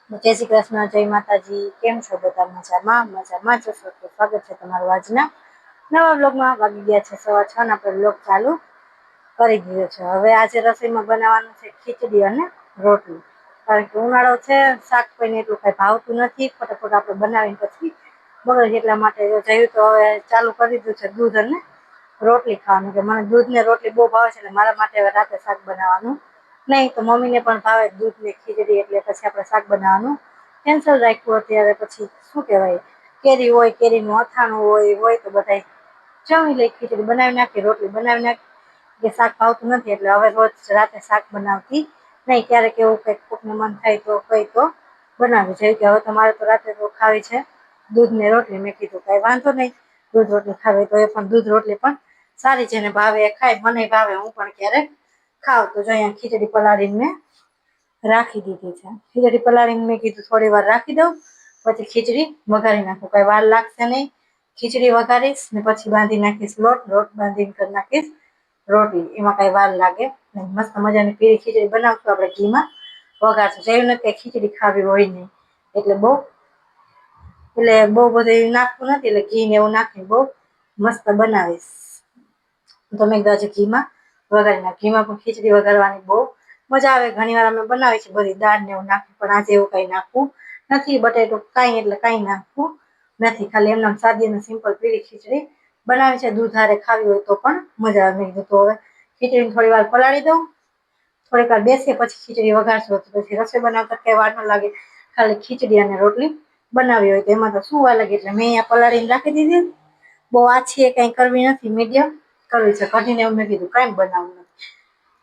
જય શ્રી કૃષ્ણ, જય માતાજી. કેમ છો બધા? મજામાં છો? સ્વાગત છે તમારું આજના નવા બ્લોગમાં. વાગી ગયા છે 6:15 અને આપણે બ્લોગ ચાલુ કરી દીધો છે. હવે આજે રસોઈમાં બનાવવાનું છે ખીચડી અને રોટલી. કારણ કે ઉનાળો છે, શાક કોઈને એટલું કઈ ભાવતું નથી. ફટાફટ આપણે બનાવીને પછી બગડે એટલા માટે જયું તો હવે ચાલુ કરી દીધું છે દૂધ અને રોટલી ખાવાનું. કે મને દૂધ ને રોટલી બહુ ભાવે છે, એટલે મારા માટે રાતે શાક બનાવવાનું નહીં. તો મમ્મી ને પણ ભાવે દૂધ ને ખીચડી, એટલે પછી આપણે શાક બનાવવાનું કેન્સલ રાખ્યું. અત્યારે પછી શું કહેવાય, કેરી હોય, કેરીનું અથાણું હોય તો બધા જમી લઈ. ખીચડી બનાવી નાખી, રોટલી બનાવી નાખી. કે શાક ભાવતું નથી એટલે હવે રોજ રાતે શાક બનાવતી નહીં. ક્યારેક એવું કંઈક કોકનું મન થાય તો કઈ તો બનાવી છે. કે હવે તમારે તો રાત્રે તો ખાવી છે દૂધ ને રોટલી. મેં કીધું કઈ વાંધો નહીં, દૂધ રોટલી ખાવી તો એ પણ દૂધ રોટલી પણ સારી છે ને, ભાવે એ ખાય. મને ભાવે, હું પણ ક્યારેક ખાવ. તો જો અહીંયા ખીચડી પલાળીને રાખી દીધી છે. ખીચડી પલાળીને મેં કીધું થોડી વાર રાખી દઉં, પછી ખીચડી વઘારી નાખું. કઈ વાર લાગશે નહીં. ખીચડી વઘારીશ ને પછી બાંધી નાખીશ લોટ બાંધીને કરી નાખીશ રોટલી. એમાં કઈ વાર લાગે નહીં. મસ્ત મજાની પીળી ખીચડી બનાવશું આપણે ઘીમાં વઘારશું. જેવી નથી ખીચડી ખાવી હોય નહીં, એટલે બહુ બધું નાખવું નથી. એટલે ઘી ને એવું નાખીને બહુ મસ્ત બનાવીશ. તમે આજે ઘીમાં વઘારી નાખ. ઘીમાં પણ ખીચડી વઘારવાની બહુ મજા આવે. ઘણી વાર અમે બનાવી છે બધી દાળ ને એવું નાખી, પણ આજે એવું કઈ નાખવું નથી. બટેટું કાંઈ એટલે કાંઈ નાખવું નથી. ખાલી એમને સાદી અને સિમ્પલ પીળી ખીચડી બનાવી છે. દૂધ હારે ખાવી હોય તો પણ મજા આવે. તો હવે ખીચડીને થોડી વાર પલાળી દઉં, થોડીક વાર બેસીએ પછી ખીચડી વઘારશું. પછી રસોઈ બનાવતા કઈ વાર ન લાગે. ખાલી ખીચડી અને રોટલી બનાવી હોય તો એમાં તો શું વાર લાગે. એટલે મેં અહીંયા પલાળીને રાખી દીધી. બહુ આછી કઈ કરવી નથી, મીડિયમ કરવી છે. કઢીને એવું મેં કીધું કાંઈ બનાવવું નથી,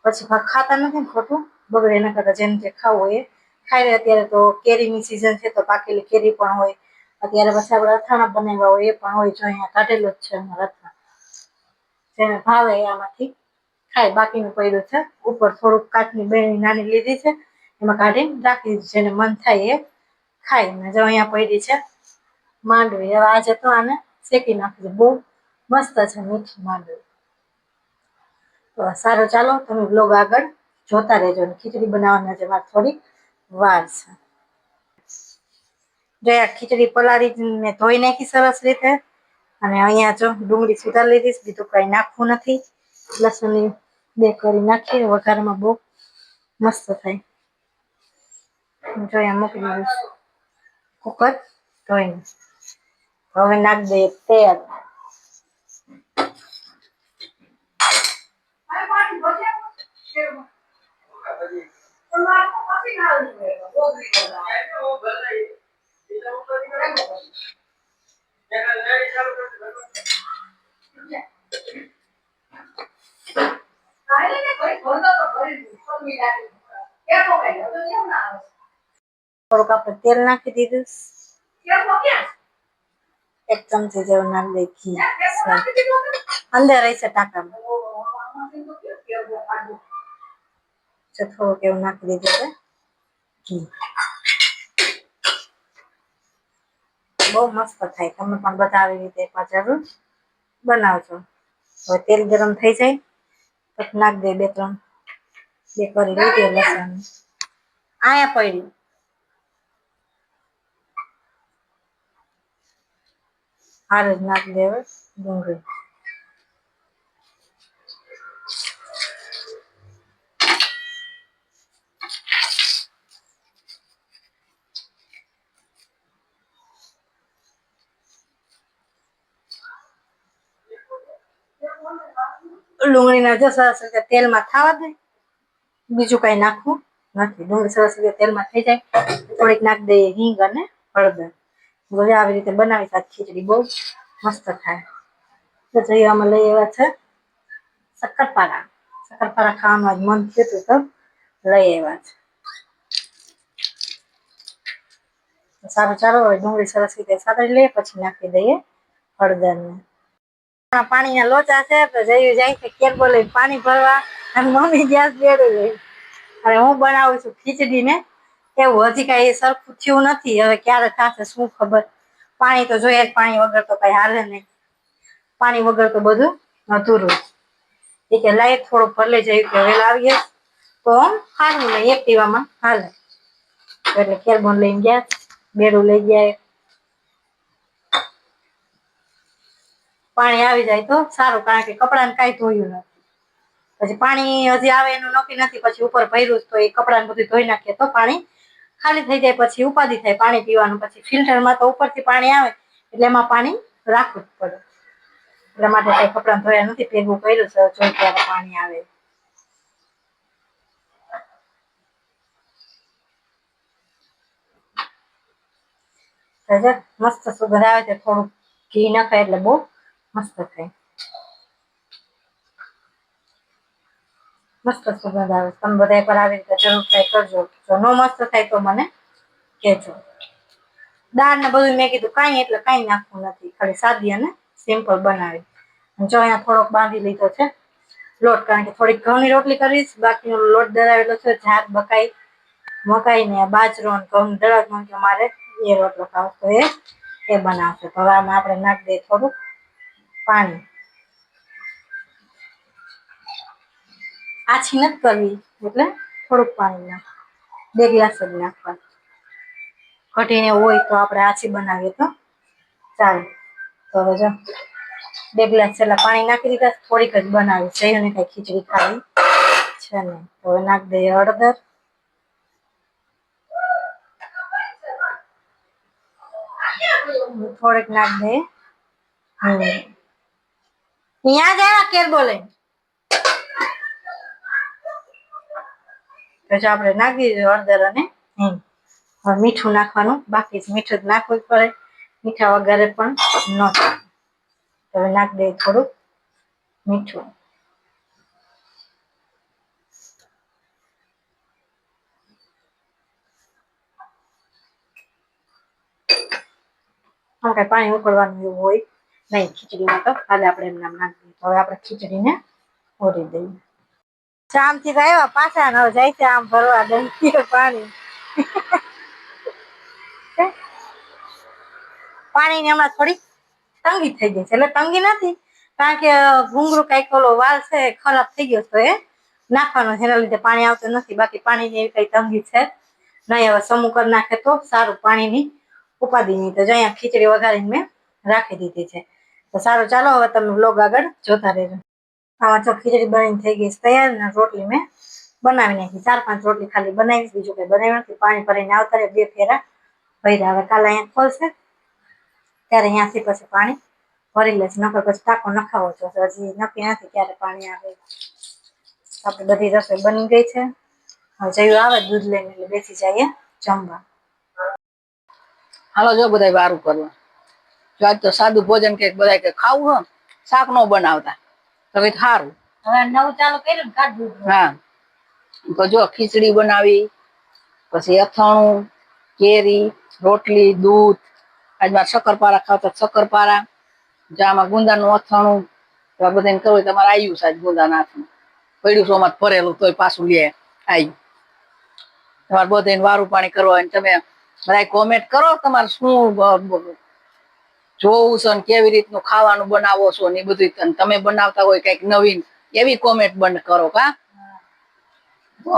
પછી ખાતા નથી ને ખોટું બગડે. એના કરતા જેમ જે ખાવું હોય એ ખાઈ લે. અત્યારે તો કેરીની સિઝન છે, તો પાકેલી કેરી પણ હોય. અત્યારે પછી આપણે અથાણા બનાવ્યા હોય એ પણ હોય. જો અહીંયા કાઢેલું જ છે અમારા અથાણા. જેને ભાવે આમાંથી ખાય. બાકીનું પડ્યું છે ઉપર. થોડુંક કાચની બેણી નાની લીધી છે, એમાં કાઢીને રાખી દીધું છે. જેને મન થાય એ ખાય. ને જો અહીંયા પડી છે માંડવી. હવે આજે તો આને શેકી નાખજો. બહુ મસ્ત છે મીઠી માંડવી. તો સારું, ચાલો તમે બ્લોગ આગળ જોતા રહેજો. ખીચડી બનાવવાના છે મારે થોડીક વાર છે. જો આ ખીચડી પલાળીને ધોઈ નાખી સરસ રીતે. અને અહીંયા જો ડુંગળી સુધારી લીધી. બીજું કઈ નાખવું નથી. લસણની બે કરી નાખીએ. વઘારમાં બહુ મસ્ત થાય. જો અહીંયા મૂકી દીધું કુકર ધોઈને. હવે નાખ દઈએ તેલ. થોડુંક આપણે તેલ નાખી દીધું. એક ચમચી જેવું નાખી દઈ ઘી. અંદર રહેશે ટાંકામાં. થોડુંક એવું નાખી દીધું છે ઘી. બહુ મસ્ત થાય. તમે પણ બધા આવી રીતે એકવાર જરૂર બનાવજો. હવે તેલ ગરમ થઈ જાય પછી નાખ દે બે કરી લીધી લસણ. આયા પડી હાર જ નાખ દેવે ડુંગળી. ડુંગળીના જો સરસ રીતે તેલમાં થવા દે. બીજું કઈ નાખવું નથી. ડુંગળી સરસ રીતે તેલમાં થઈ જાય. થોડીક નાખ દઈએ હિંગ અને હળદર. હવે આવી રીતે બનાવી સાથે ખીચડી બહુ મસ્ત થાય. તો જઈએ આમાં લઈ આવ્યા છે શક્કરપારા. શક્કરપારા ખાવાનું મન થયું તો લઈ આવ્યા છે. સારું, ચાલો હવે ડુંગળી સરસ રીતે સાતળી લઈએ પછી નાખી દઈએ હળદર ને. પાણીના લોચા છે તો જયું જાય છે કેર બોલે પાણી ભરવા. અને મમ્મી ગેસ બેઠી અને હું બનાવું છું ખીચડી ને એવું. હજી કઈ સરખું થયું નથી. હવે ક્યારે થશે શું ખબર. પાણી તો જોઈએ. પાણી વગર તો કઈ હાલે નહીં. પાણી વગર તો બધું અધૂરું. એ કે લાઈટ થોડુંક ભલે જયું કે વેલા આવીએ તો સારું નહીં. એક્ટિવામાં હાલે. એટલે કેરબોન લઈને ગયા, બેડું લઈ ગયા. પાણી આવી જાય તો સારું, કારણ કે કપડાને કાંઈ ધોયું નથી. પછી પાણી હજી આવે એનું નક્કી નથી, પછી ઉપર ભર્યું તો એ કપડાને બધું ધોઈ નાખીએ તો પાણી ખાલી થઈ જાય, પછી ઉપાધિ થાય પાણી પીવાનું. પછી ફિલ્ટરમાં તો ઉપરથી પાણી આવે એટલે એમાં પાણી રાખવું જ પડે. એટલા માટે કઈ કપડાં ધોયા નથી, ભેગું કર્યું છે, જોઈ ત્યારે પાણી આવે. મસ્ત સુગંધ આવે છે, થોડું ઘી નખાય એટલે બહુ મસ્ત થાય. મસ્ત સુગંધ આવે. તમે બધા એકવાર આવી રીતે જરૂર ટ્રાય કરજો. જો નો મસ્ત થાય તો મને કહેજો. દાળ ને બધું મેં કીધું કાંઈ એટલે કાંઈ નાખવું નથી, ખાલી સાદી અને સિમ્પલ બનાવી. જો અહીંયા થોડોક બાંધી લીધો છે લોટ, કારણ કે થોડીક ઘઉંની રોટલી કરીશ, બાકીનો લોટ દળાવેલો છે. જાત બકાઈ મકાઈ ને બાજરો ને ઘઉં દળાવ કે મારે એ રોટલો ખાવ તો એ બનાવશે. તો હવે આમાં આપણે નાખી દઈએ થોડુંક પાણી. આછી નથી કરવી એટલે થોડુંક પાણી નાખ, 2 ગ્લાસ જ નાખવા. કઢીને હોય તો આપણે આછી બનાવીએ તો ચાલે. તો હવે જો 2 ગ્લાસ જેટલા પાણી નાખી દીધા. થોડીક જ બનાવી છે અને કઈ ખીચડી ખાવી છે ને. તો હવે નાખી દઈએ હળદર, થોડીક નાખી દઈએ અહીંયા જાય કેર બોલે. પછી આપણે નાખી દીધું હળદર અને હિંગ. હવે મીઠું નાખવાનું બાકી છે, મીઠું જ નાખવું જ પડે, મીઠા વગરે પણ ન થાય. હવે નાખી દઈએ થોડુંક મીઠું. કઈ પાણી ઉકળવાનું એવું હોય નહીં ખીચડીમાં, તો ખાલી આપણે એમ નામ નાખી દઈએ. હવે આપણે ખીચડીને ઓરી દઈએ. આમથી આવ્યા પાછા હવે જાય છે આમ ભરવા દઈ પાણી. પાણીની હમણાં થોડી તંગી થઈ ગઈ છે, એટલે તંગી નથી, કારણ કે ભૂંગળું કઈક ઓલો વાલ છે ખરાબ થઈ ગયો તો એ નાખવાનો, એના લીધે પાણી આવતું નથી. બાકી પાણીની એવી કઈ તંગી છે નહીં. હવે સમૂહ કરી નાખે તો સારું, પાણીની ઉપાધિ નહીં. તો જો અહીંયા ખીચડી વઘારીને મેં રાખી દીધી છે. તો સારું, ચાલો હવે તમે વ્લોગ આગળ જોતા રહેજો. આમાં જો ખીચડી બનીને થઈ ગઈ તૈયાર, ને રોટલી મેં બનાવી નાખી. 4-5 રોટલી ખાલી બનાવીશ, બીજું કઈ બનાવ્યું નથી. પાણી ભરીને આવતા રહે, 2 ફેરા ભર્યા. હવે કાલે અહીંયા ખોલશે ત્યારે અહીંયાથી પછી પાણી ભરી લેશે, નકર પછી ટાંકો નખાવો છો. હજી નક્કી નથી ક્યારે પાણી આવે. આપણી બધી રસોઈ બની ગઈ છે. હવે જયું આવે દૂધ લઈને એટલે બેસી જઈએ જમવા. હાલો જો બધા વારું કરવા. જો આજ તો સાદું ભોજન કે બધા કે ખાવું હોય, શાક નો બનાવતા તો કઈ સારું. હવે નવું ચાલુ કર્યું ને કાઢ દૂધ. હા, તો જો ખીચડી બનાવી, પછી અથાણું, કેરી, રોટલી, દૂધ. આજમાં શક્કરપારા ખાવતા શક્કરપારા, જામાં ગુંદાનું અથાણું. તો આ બધાને કહું તમારે આવ્યું છે આજ ગુંદાના અથાણું, પડ્યું સોમાં ભરેલું તોય પાછું લે આવ્યું. તમારે બધાને વારું પાણી કરવા હોય, તમે બધા કોમેન્ટ કરો તમારે શું જોવું છે ને કેવી રીતનું ખાવાનું બનાવો છો ને એ બધું. તમે બનાવતા હોય કઈક નવીન એવી કોમેન્ટ બંધ કરો. કા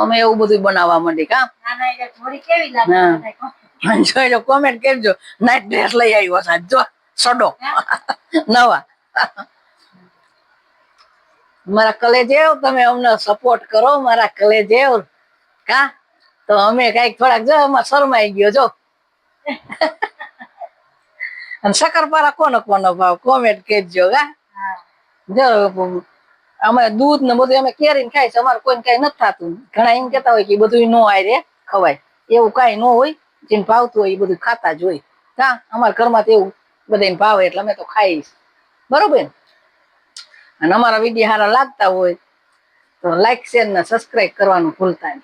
અમે એવું બધું બનાવવા માંડી. કા જોઈ લો, કોમેન્ટ કરજો. નાઈટ ડ્રેસ લઈ આવ્યો સાહેબ, જો સડો નવા. મારા કલેજેવ, તમે અમને સપોર્ટ કરો મારા કલેજેવ. કા તો અમે કઈક થોડાક જો એમાં શરમાઈ ગયો જો. અને શક્કરપારા કોનો ભાવ કોમેન્ટ કરજો. કા જો અમે દૂધ ને બધું અમે કેરીને ખાય છે, અમારે કોઈને કઈ નથી થતું. ઘણા એમ કેતા હોય કે બધું નો આય ખવાય, એવું કઈ ન હોય. જેને ભાવતું હોય એ બધું ખાતા જ હોય. કા અમારા ઘરમાં તો એવું બધાને ભાવે એટલે અમે તો ખાઈશ. બરોબર. અને અમારા વિડીયો સારા લાગતા હોય તો લાઈક, શેર ને સબસ્ક્રાઈબ કરવાનું ભૂલતા નહીં.